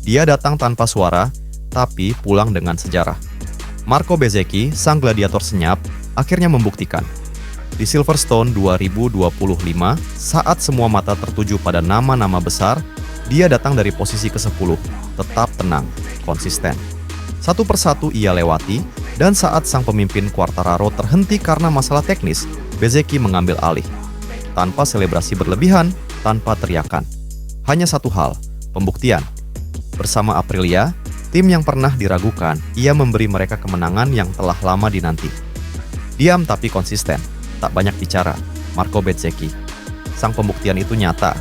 Dia datang tanpa suara, tapi pulang dengan sejarah. Marco Bezzecchi, sang gladiator senyap, akhirnya membuktikan. Di Silverstone 2025, saat semua mata tertuju pada nama-nama besar, dia datang dari posisi ke-10, tetap tenang, konsisten. Satu persatu ia lewati, dan saat sang pemimpin Quartararo terhenti karena masalah teknis, Bezzecchi mengambil alih. Tanpa selebrasi berlebihan, tanpa teriakan. Hanya satu hal, pembuktian. Bersama Aprilia, tim yang pernah diragukan, ia memberi mereka kemenangan yang telah lama dinanti. Diam tapi konsisten, tak banyak bicara, Marco Bezzecchi. Sang pembuktian itu nyata,